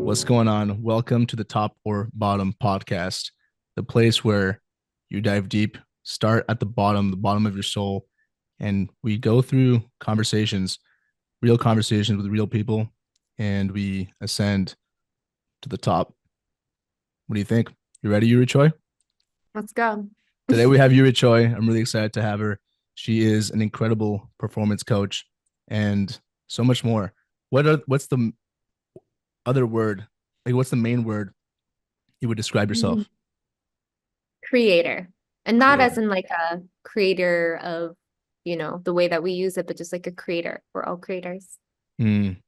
What's going on? Welcome to the Top or Bottom podcast, the place where you dive deep, start at the bottom of your soul, and we go through conversations, real conversations with real people, and we ascend to the top. What do you think? You ready, Yuri Choi? Let's go. Today we have Yuri Choi. I'm really excited to have her. She is an incredible performance coach and so much more. What's the other word? Like, what's the main word you would describe Mm. yourself? Creator. And not as Creator. in like a creator of, the way that we use it, but just like a creator. We're all creators. Mm,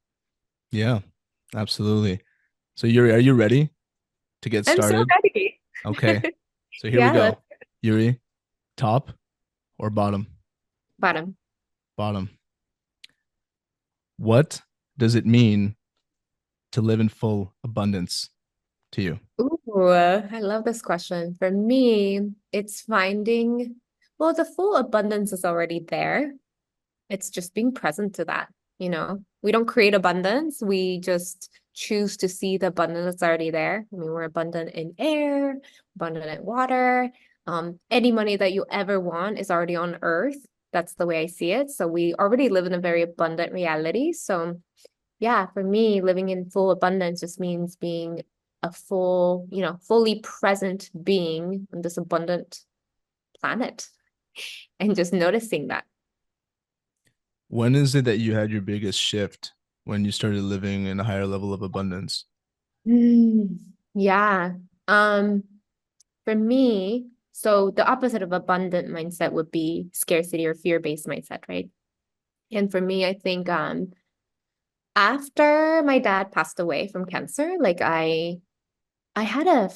yeah, absolutely. So Yuri, are you ready to get I'm so started? ready. Okay. So here we Yeah, let's go. Yuri, top or bottom? bottom. Bottom. What does it mean to live in full abundance to you? Ooh, I love this question. For me, it's finding, well, the full abundance is already there. It's just being present to that, We don't create abundance. We just choose to see the abundance that's already there. I mean, we're abundant in air, abundant in water. Any money that you ever want is already on earth. That's the way I see it. So we already live in a very abundant reality. So yeah, for me, living in full abundance just means being a full, fully present being on this abundant planet and just noticing that. When is it that you had your biggest shift when you started living in a higher level of abundance? Mm, yeah. Um, for me, so the opposite of abundant mindset would be scarcity or fear-based mindset, right? And for me, I think after my dad passed away from cancer, like I had a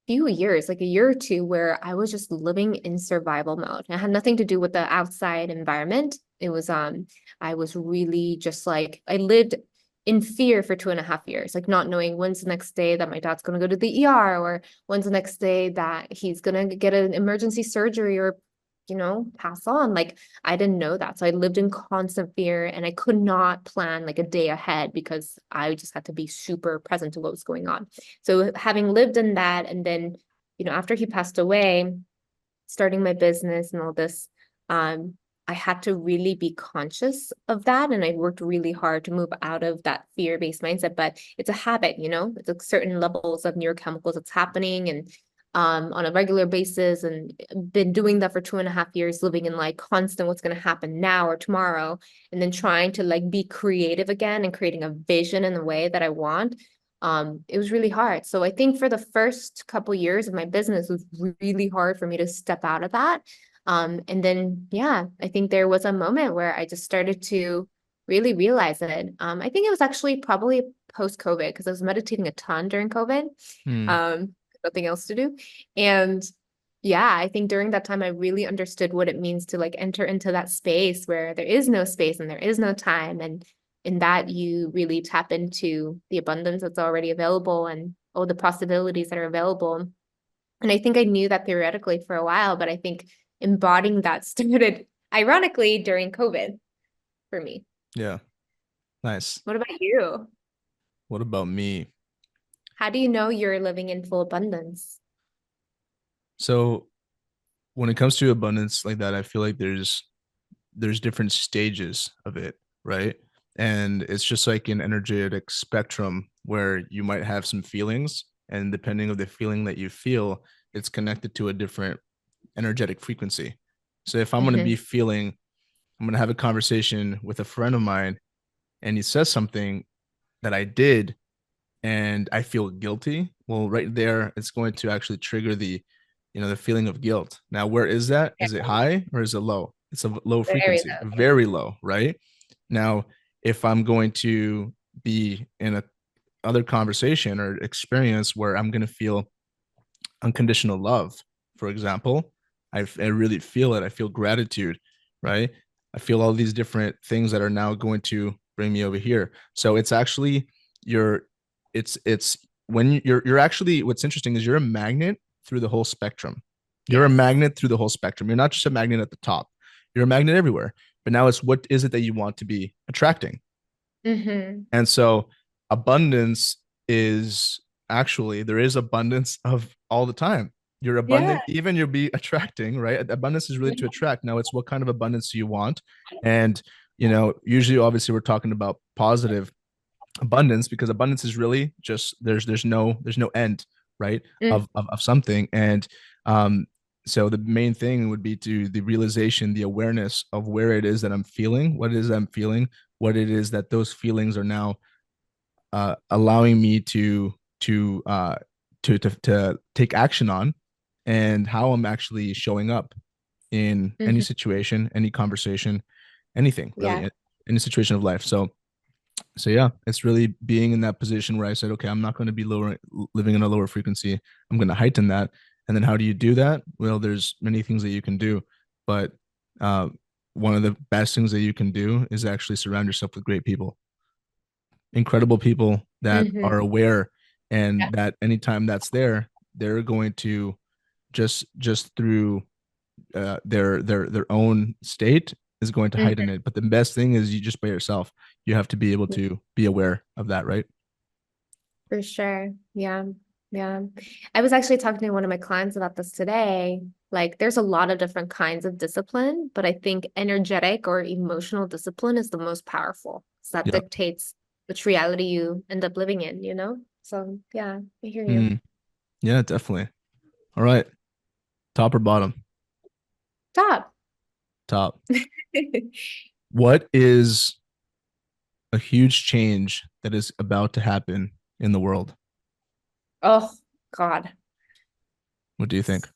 few years, like a year or two, where I was just living in survival mode. It had nothing to do with the outside environment. It was I was really just like I lived in fear for 2.5 years, like not knowing when's the next day that my dad's gonna go to the ER or when's the next day that he's gonna get an emergency surgery or pass on. Like I didn't know that. So I lived in constant fear and I could not plan like a day ahead because I just had to be super present to what was going on. So having lived in that, and then, after he passed away, starting my business and all this, um, I had to really be conscious of that. And I worked really hard to move out of that fear-based mindset. But it's a habit, it's like certain levels of neurochemicals that's happening and on a regular basis, and been doing that for 2.5 years, living in like constant what's going to happen now or tomorrow, and then trying to like be creative again and creating a vision in the way that I want. It was really hard. So I think for the first couple years of my business, it was really hard for me to step out of that. And then, yeah, I think there was a moment where I just started to really realize it. I think it was actually probably post-COVID because I was meditating a ton during COVID. Hmm. Um, Nothing else to do. And yeah, I think during that time, I really understood what it means to like enter into that space where there is no space and there is no time. And in that, you really tap into the abundance that's already available and all the possibilities that are available. And I think I knew that theoretically for a while, but I think embodying that started ironically during COVID for me. Yeah. Nice. What about you? What about me? How do you know you're living in full abundance? So when it comes to abundance like that, I feel like there's different stages of it, right? And it's just like an energetic spectrum where you might have some feelings, and depending of the feeling that you feel, it's connected to a different energetic frequency. So if I'm going to be Hmm. feeling, I'm going to have a conversation with a friend of mine and he says something that I did and I feel guilty, well, right there, it's going to actually trigger the feeling of guilt. Now, where is that? Yeah, Is it high or is it low? It's a low very frequency, low. Yeah. very low, right? Now, if I'm going to be in a other conversation or experience where I'm going to feel unconditional love, for example, I really feel it. I feel gratitude, right? I feel all these different things that are now going to bring me over here. So it's actually your, it's when you're actually, what's interesting is you're a magnet through the whole spectrum. You're a Yes. magnet through the whole spectrum. You're not just a magnet at the top. You're a magnet everywhere. But now it's what is it that you want to be attracting? Hmm. And so abundance is actually there is abundance of all the time. You're Yeah. abundant, even you'll be attracting, right? Abundance is really to attract. Now it's what kind of abundance do you want? And usually obviously we're talking about positive abundance, because abundance is really just there's no end, right? Mm, Of something. And so the main thing would be to the realization, the awareness of where it is that I'm feeling, what it is I'm feeling, what it is that those feelings are now allowing me to take action on, and how I'm actually showing up in any mhm. situation, any conversation, anything Yeah. really, any situation of life. So yeah, it's really being in that position where I said, okay, I'm not going to be living in a lower frequency. I'm going to heighten that. And then how do you do that? Well, there's many things that you can do, but uh, one of the best things that you can do is actually surround yourself with great people, incredible people that Mhm. are aware, Yeah. and that anytime that's there, they're going to just through their own state is going to heighten Mhm. it. But the best thing is you just by yourself. You have to be able to be aware of that, right? For sure. Yeah. Yeah. I was actually talking to one of my clients about this today. Like, there's a lot of different kinds of discipline, but I think energetic or emotional discipline is the most powerful. So that Yeah. dictates which reality you end up living in, you know? So, yeah, I hear you. Mm, yeah, definitely. All right. Top or bottom? Stop. Top. What is a huge change that is about to happen in the world? Oh, God. What do you think?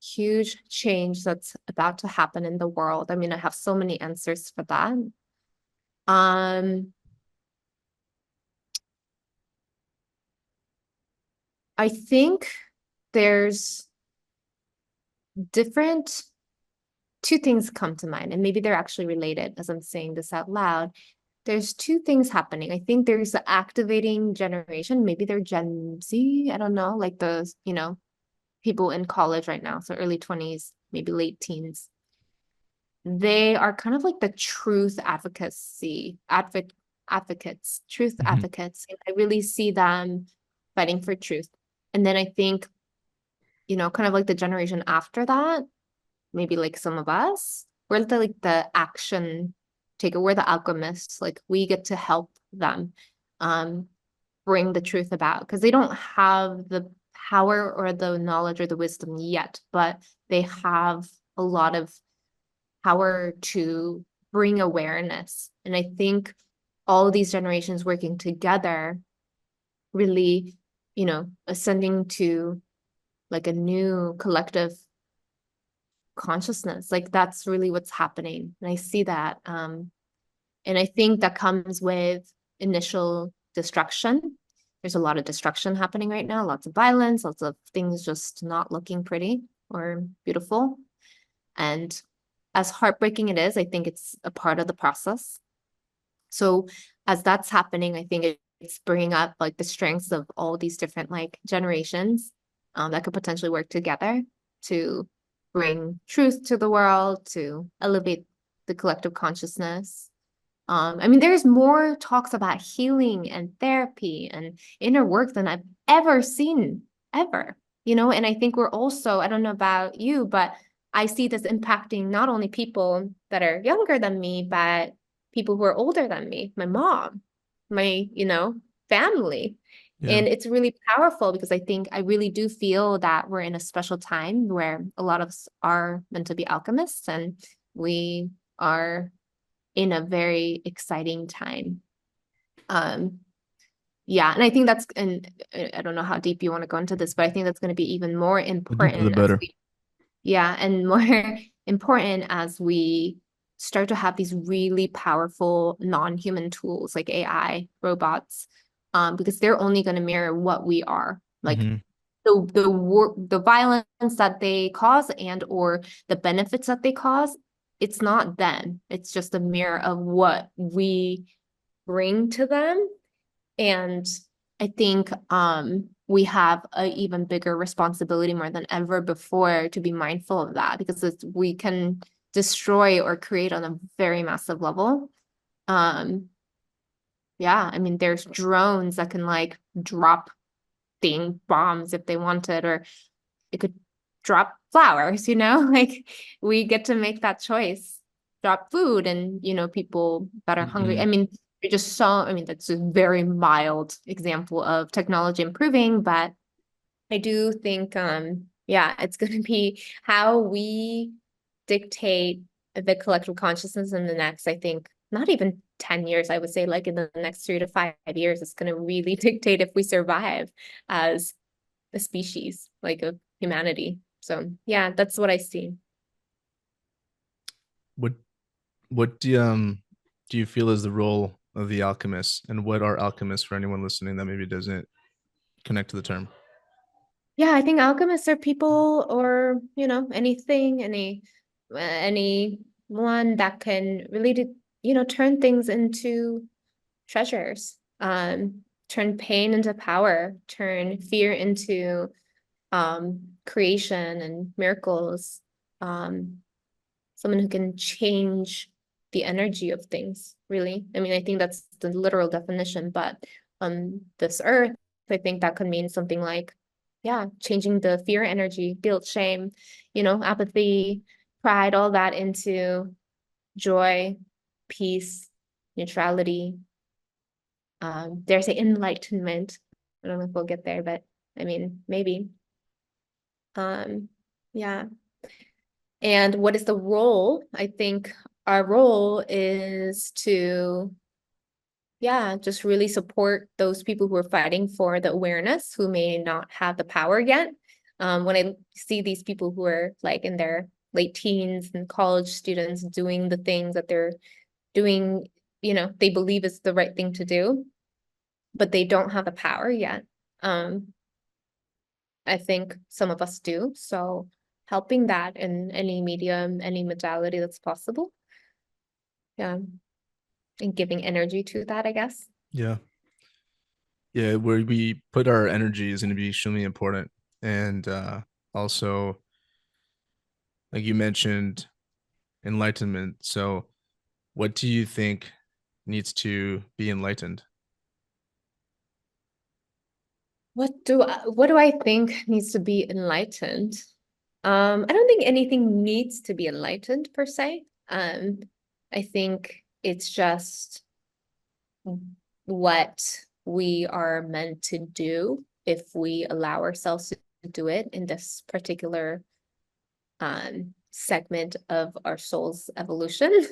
Huge change that's about to happen in the world. I mean, I have so many answers for that. Um, I think there's different two things come to mind, and maybe they're actually related as I'm saying this out loud. There's two things happening. I think there's the activating generation, maybe they're Gen Z, I don't know, like the, people in college right now, so early 20s, maybe late teens. They are kind of like the truth advocates, truth Mhm. advocates. And I really see them fighting for truth. And then I think, kind of like the generation after that, maybe like some of us, we're the action taker, we're the alchemists. Like we get to help them um bring the truth about because they don't have the power or the knowledge or the wisdom yet, but they have a lot of power to bring awareness. And I think all these generations working together really, ascending to like a new collective consciousness. Like that's really what's happening. And I see that. And I think that comes with initial destruction. There's a lot of destruction happening right now, lots of violence, lots of things just not looking pretty or beautiful. And as heartbreaking it is, I think it's a part of the process. So as that's happening, I think it's bringing up like the strengths of all these different like generations that could potentially work together to bring truth to the world, to elevate the collective consciousness. I mean, there's more talks about healing and therapy and inner work than I've ever seen, ever, and I think we're also, I don't know about you, but I see this impacting not only people that are younger than me, but people who are older than me, my mom, my, family. Yeah. And it's really powerful because I think I really do feel that we're in a special time where a lot of us are meant to be alchemists and we are in a very exciting time. Um, yeah, and I think that's, and I don't know how deep you want to go into this, but I think that's going to be even more The deeper the important as better. we, yeah, and more important as we start to have these really powerful non-human tools like AI, robots, because they're only going to mirror what we are. Like Hmm. the violence that they cause and or the benefits that they cause, it's not them. It's just a mirror of what we bring to them. And I think we have an even bigger responsibility more than ever before to be mindful of that because we can destroy or create on a very massive level. Um, Yeah, I mean, there's drones that can like drop thing bombs if they wanted, or it could drop flowers, Like we get to make that choice. Drop food and, people that are hungry. I Mhm. mean, you're just so, I mean, that's a very mild example of technology improving, but I do think, yeah, it's going to be how we dictate the collective consciousness in the next, I think, not even 10 years, I would say, like in the next 3 to 5 years, it's going to really dictate if we survive as a species, like of humanity. So, yeah, that's what I see. What what do you feel is the role of the alchemists, and what are alchemists for anyone listening that maybe doesn't connect to the term? Yeah, I think alchemists are people or, anything, anyone that can really, turn things into treasures, turn pain into power, turn fear into creation and miracles. Um, Someone who can change the energy of things, really. I mean, I think that's the literal definition, but on this earth, I think that could mean something like, yeah, changing the fear energy, guilt, shame, apathy, pride, all that into joy, peace, neutrality, dare I say enlightenment. I don't know if we'll get there, but I mean, maybe. Um, yeah. And what is the role? I think our role is to, yeah, just really support those people who are fighting for the awareness, who may not have the power yet. When I see these people who are like in their late teens and college students doing the things that they're doing, they believe is the right thing to do, but they don't have the power yet. Um, I think some of us do. So helping that in any medium, any modality that's possible. Yeah. And giving energy to that, I guess. Yeah. Yeah, where we put our energy is going to be extremely important. And also, like you mentioned, enlightenment. So, what do you think needs to be enlightened? What do I think needs to be enlightened? I don't think anything needs to be enlightened per se. I think it's just what we are meant to do if we allow ourselves to do it in this particular segment of our soul's evolution.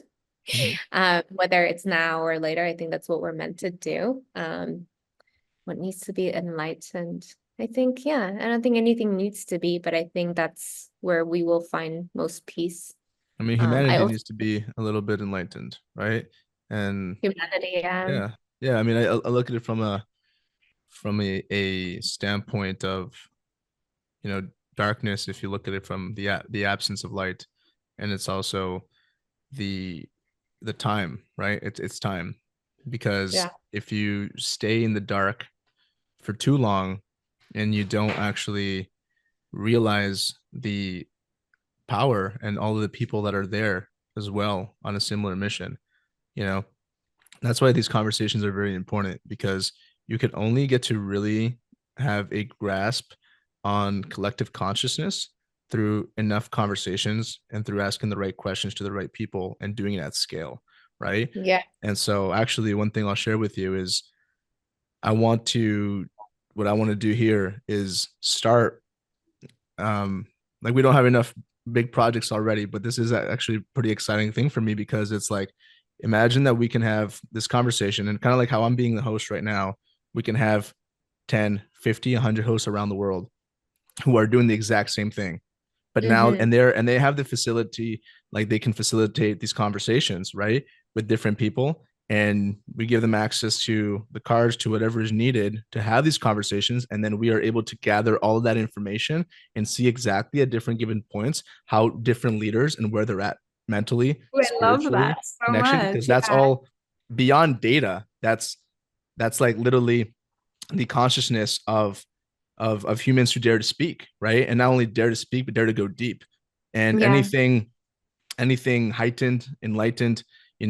Mhm. Whether it's now or later, I think that's what we're meant to do. What needs to be enlightened? I think, yeah, I don't think anything needs to be, but I think that's where we will find most peace. I mean, I humanity also needs to be a little bit enlightened, right? And humanity, yeah, yeah. I mean, I look at it from a standpoint of, you know, darkness. If you look at it from the absence of light, and it's also the the time, right? It's time, because yeah, if you stay in the dark for too long and you don't actually realize the power and all of the people that are there as well on a similar mission, you know, that's why these conversations are very important, because you can only get to really have a grasp on collective consciousness through enough conversations and through asking the right questions to the right people and doing it at scale, right? yeah, And so actually one thing I'll share with you is I want to what I want to do here is start like we don't have enough big projects already, but this is actually a pretty exciting thing for me, because it's like, imagine that we can have this conversation, and kind of like how I'm being the host right now, we can have 10, 50, 100 hosts around the world who are doing the exact same thing, but now mm-hmm. and they have the facility, like they can facilitate these conversations, right, with different people, and we give them access to the cards, to whatever is needed to have these conversations, and then we are able to gather all of that information and see exactly at different given points how different leaders and where they're at mentally, I love spiritually, that so connection, much. because that's Yeah, all beyond data. That's like literally the consciousness of humans who dare to speak, right? And not only dare to speak, but dare to go deep. And yeah, anything heightened, enlightened,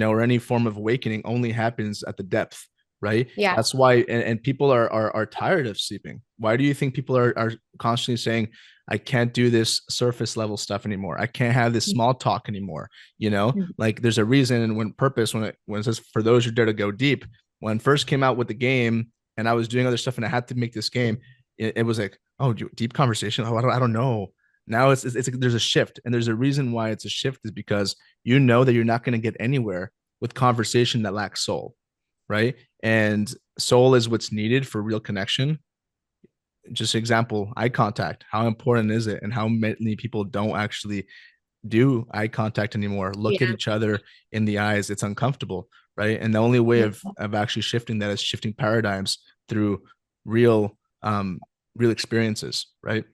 or any form of awakening only happens at the depth. right? Yeah. That's why, and people are tired of sleeping. Why do you think people are constantly saying, I can't do this surface level stuff anymore. I can't have this small talk anymore. You know, Mhm. like there's a reason. And when purpose, when it says for those who dare to go deep, when first came out with the game, and I was doing other stuff, and I had to make this game, it was like, oh, deep conversation. Oh, I don't know. Now it's like there's a shift, and there's a reason why it's a shift is because you know that you're not going to get anywhere with conversation that lacks soul, right? And soul is what's needed for real connection. Just example, eye contact. How important is it? And how many people don't actually do eye contact anymore, look at Yeah. each other in the eyes? It's uncomfortable, right? And the only way Yeah. of actually shifting that is shifting paradigms through real real experiences, right?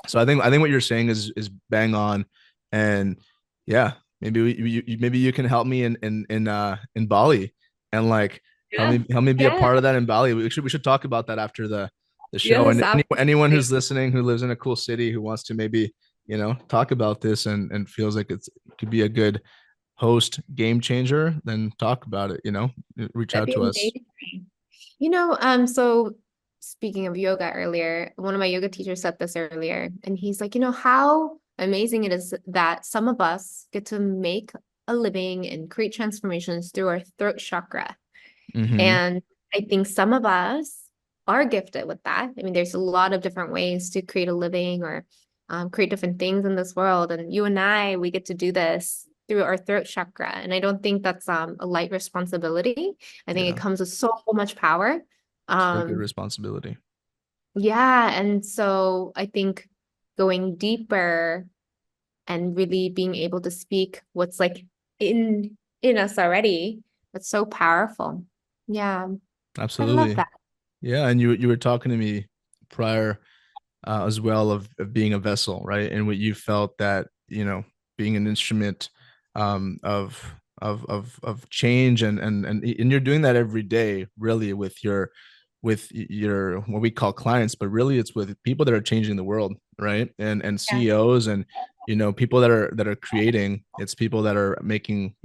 So I think what you're saying is bang on. And yeah, maybe maybe you can help me in Bali, and like Yeah. help me be a Yeah. part of that in Bali. We should talk about that after the show. Yes, And anyone absolutely. who's listening who lives in a cool city who wants to maybe, talk about this and feels like it could be a good host game changer, then talk about it, reach That'd out be to us. amazing. So speaking of yoga earlier, one of my yoga teachers said this earlier, and he's like, how amazing it is that some of us get to make a living and create transformations through our throat chakra. Mm-hmm. And I think some of us are gifted with that. I mean, there's a lot of different ways to create a living or create different things in this world. And you and I, we get to do this through our throat chakra. And I don't think that's a light responsibility. I think it Yeah, comes with so much power. it's a very good Um, responsibility. yeah. And so I think going deeper and really being able to speak what's like in us already, that's so powerful. Yeah. I love Absolutely. that. Yeah, and you were talking to me prior, as well, of being a vessel, right? And what you felt that, being an instrument, of change, and you're doing that every day, really, with your what we call clients, but really it's with people that are changing the world, right? And Yeah. CEOs, and people that are creating. It's people that are making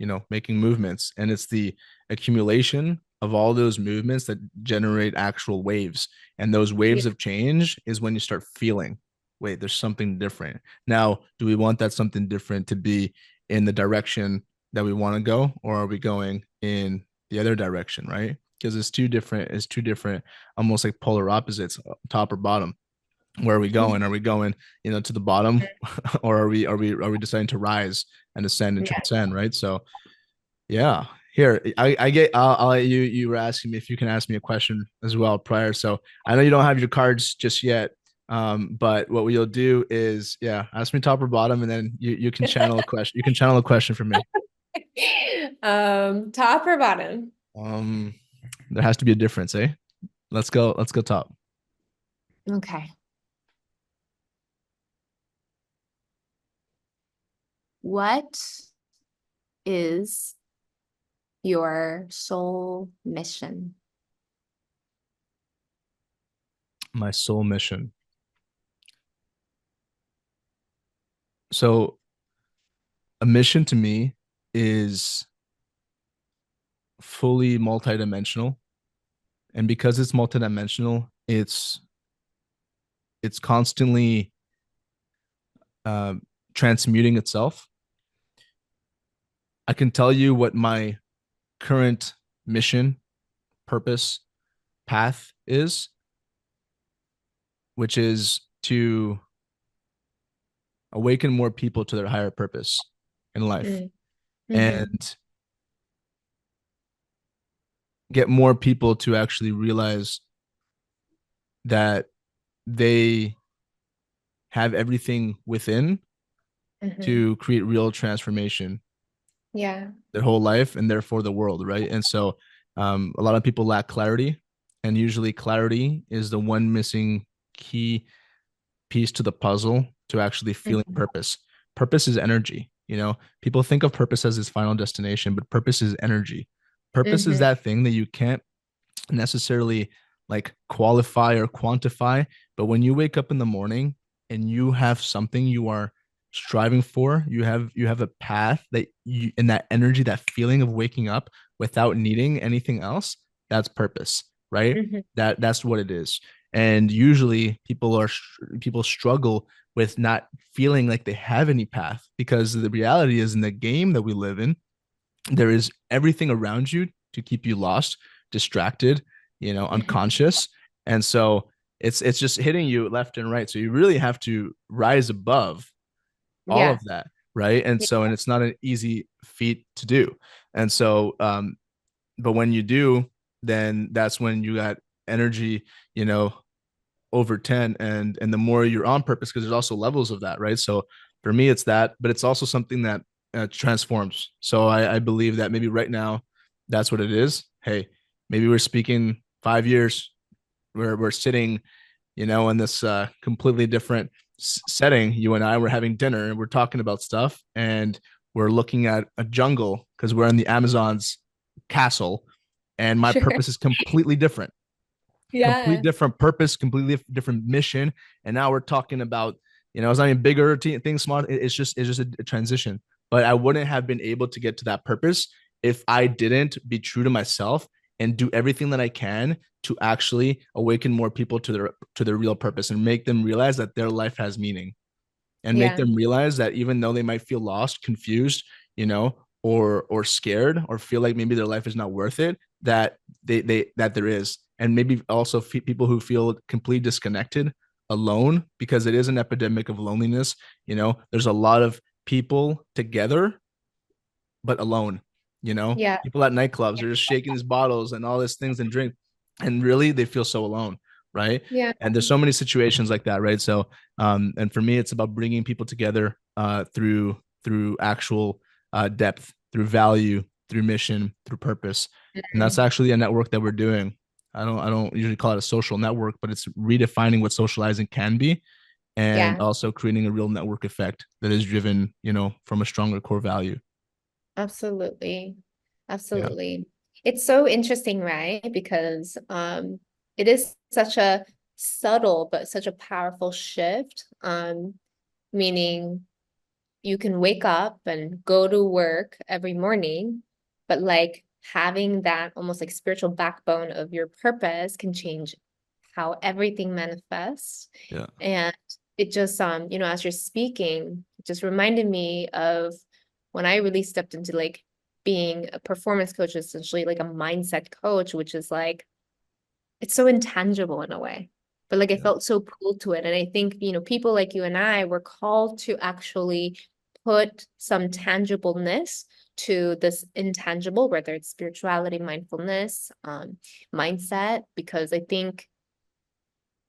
movements, and it's the accumulation of all those movements that generate actual waves. And those Yeah. waves of change is when you start feeling, wait, there's something different. Now, do we want that something different to be in the direction that we want to go, or are we going in the other direction, right? Because it's two different, almost like polar opposites, top or bottom. Where are we going? Are we going, to the bottom, or are we deciding to rise and ascend and Yeah. transcend, right? So yeah. Here, I'll let you were asking me if you can ask me a question as well prior. So I know you don't have your cards just yet. But what we'll do is, yeah, ask me top or bottom, and then you can channel a question. You can channel a question for me. Top or bottom? Um, there has to be a difference, eh? Let's go top. Okay. What is your soul mission? My soul mission. So a mission to me is fully multidimensional. And because it's multidimensional, it's constantly uh, transmuting itself. I can tell you what my current mission, purpose, path is, which is to awaken more people to their higher purpose in life, Mm. Mm-hmm. and get more people to actually realize that they have everything within Mm-hmm. to create real transformation Yeah. their whole life and therefore the world, right? And so a lot of people lack clarity, and usually clarity is the one missing key piece to the puzzle to actually feeling Mm-hmm. purpose. Purpose is energy. People think of purpose as this final destination, but purpose is energy. Purpose is Mm-hmm. that thing that you can't necessarily like qualify or quantify, but when you wake up in the morning and you have something you are striving for, you have a path that you, and that energy, that feeling of waking up without needing anything else, that's purpose, right? Mhm. That's what it is. And usually people struggle with not feeling like they have any path, because the reality is, in the game that we live in, there is everything around you to keep you lost, distracted, Mhm. unconscious. And so it's just hitting you left and right. So you really have to rise above all Yeah. of that, right? And Yeah. so, and it's not an easy feat to do. And so, but when you do, then that's when you got energy, you know, over 10. And the more you're on purpose, because there's also levels of that, right? So for me, it's that, but it's also something that transforms. So I believe that maybe right now, that's what it is. Hey, maybe we're speaking 5 years, we're sitting, in this completely different setting. You and I were having dinner and we're talking about stuff, and we're looking at a jungle because we're in the Amazon's castle, and my Sure. purpose is completely different, complete Yeah. different purpose, completely different mission. And now we're talking about, it's not even bigger things, small. It's just a transition. But I wouldn't have been able to get to that purpose if I didn't be true to myself and do everything that I can to actually awaken more people to their real purpose, and make them realize that their life has meaning, and make Yeah. them realize that even though they might feel lost, confused, or scared, or feel like maybe their life is not worth it, that that there is. And maybe also people who feel completely disconnected, alone, because it is an epidemic of loneliness. There's a lot of people together but alone. Yeah. People at nightclubs are just shaking these bottles and all these things and drink, and really they feel so alone, right? Yeah. And there's so many situations like that, right? So, and for me, it's about bringing people together through actual depth, through value, through mission, through purpose, and that's Mhm. actually a network that we're doing. I don't usually call it a social network, but it's redefining what socializing can be, and Yeah. also creating a real network effect that is driven, from a stronger core value. Absolutely. Yeah. Absolutely. It's so interesting, right? Because it is such a subtle but such a powerful shift. Meaning you can wake up and go to work every morning, but like having that almost like spiritual backbone of your purpose can change how everything manifests. Yeah. And it just as you're speaking, it just reminded me of when I really stepped into like being a performance coach, essentially like a mindset coach, which is like it's so intangible in a way. But like I Yeah. felt so pulled to it. And I think, people like you and I were called to actually put some tangibleness to this intangible, whether it's spirituality, mindfulness, mindset, because I think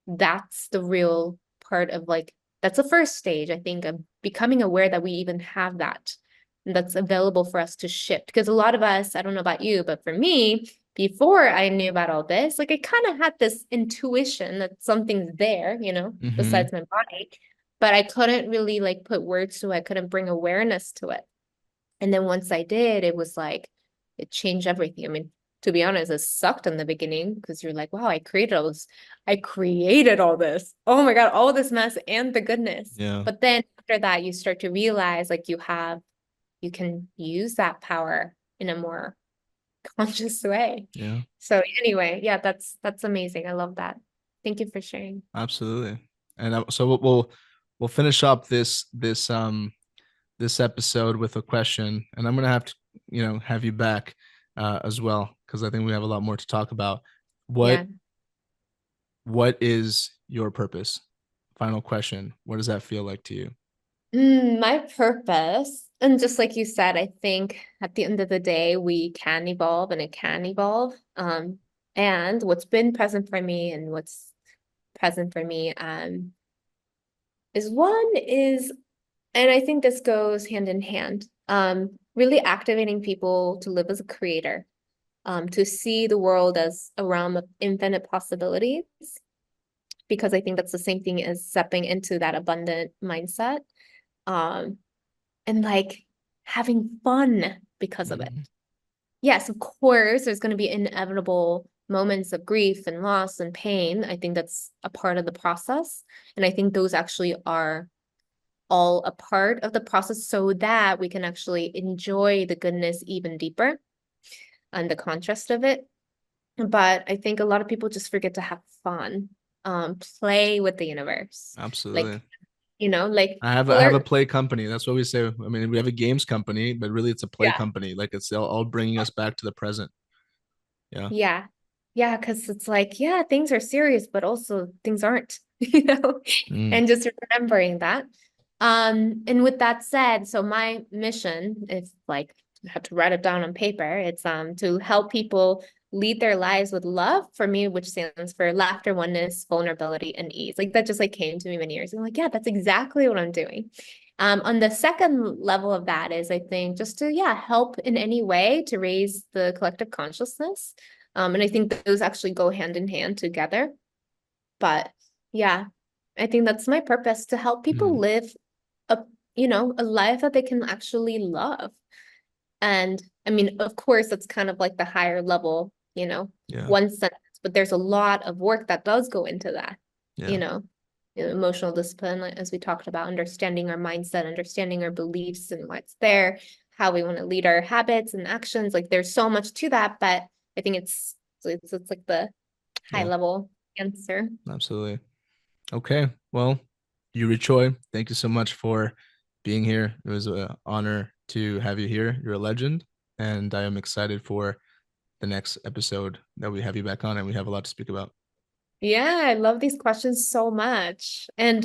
that's the real part of like that's the first stage, I think, of becoming aware that we even have that and that's available for us to shift. Because a lot of us, I don't know about you, but for me, before I knew about all this, like I kind of had this intuition that something's there, Mm-hmm. besides my body, but I couldn't really like put words to it. I couldn't bring awareness to it. And then once I did, it was like it changed everything. I mean, to be honest, it sucked in the beginning because you're like, wow, I created all this. I created all this. Oh my God, all this mess and the goodness. Yeah. But then after that, you start to realize like you can use that power in a more conscious way. Yeah. So anyway, yeah, that's amazing. I love that. Thank you for sharing. Absolutely. And so we'll finish up this episode with a question, and I'm gonna have to have you back as well, because I think we have a lot more to talk about. What Yeah. what is your purpose? Final question. What does that feel like to you? My purpose, and just like you said, I think at the end of the day, we can evolve and it can evolve. And what's been present for me and what's present for me, is one is, and I think this goes hand in hand, really activating people to live as a creator, to see the world as a realm of infinite possibilities, because I think that's the same thing as stepping into that abundant mindset. Um, and like having fun because of it. Mhm. Yes, of course, there's going to be inevitable moments of grief and loss and pain. I think that's a part of the process. And I think those actually are all a part of the process so that we can actually enjoy the goodness even deeper and the contrast of it. but I think a lot of people just forget to have fun, play with the universe. Like, Absolutely. like I have a flirt. play company. That's what we say. I mean, we have a games company, but really it's a play Yeah. company. Like it's all bringing us back to the present. Yeah. Yeah. Yeah, because it's like, yeah, things are serious, but also things aren't, Mm, and just remembering that. And with that said, so my mission is like I have to write it down on paper. It's to help people lead their lives with love for me, which stands for laughter, oneness, vulnerability, and ease. Like that just like came to me many years ago. Like, yeah, that's exactly what I'm doing. On the second level of that is I think just to, yeah, help in any way to raise the collective consciousness. And I think those actually go hand in hand together. But yeah, I think that's my purpose to help people mm, live a, a life that they can actually love. And I mean, of course, that's kind of like the higher level, yeah. one sentence, but there's a lot of work that does go into that, Yeah. you know, emotional discipline, like, as we talked about, understanding our mindset, understanding our beliefs and what's there, how we want to lead our habits and actions. Like there's so much to that, but I think it's like the high Yeah. level answer. Absolutely. Okay. Well, Yuri Choi, thank you so much for being here. It was an honor to have you here. You're a legend, and I am excited for the next episode that we have you back on, and we have a lot to speak about. Yeah, I love these questions so much. And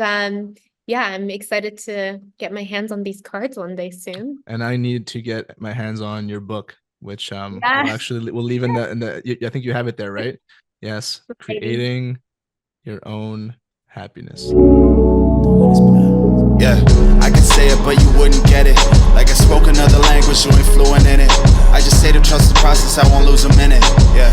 yeah, I'm excited to get my hands on these cards one day soon. And I need to get my hands on your book, which Yes. we'll leave in the I think you have it there, right? Yes, Maybe. creating your own happiness. Yeah, I can say it, but you wouldn't get it. Like I spoke another language, you ain't fluent in it. I just say to trust the process, I won't lose a minute. Yeah.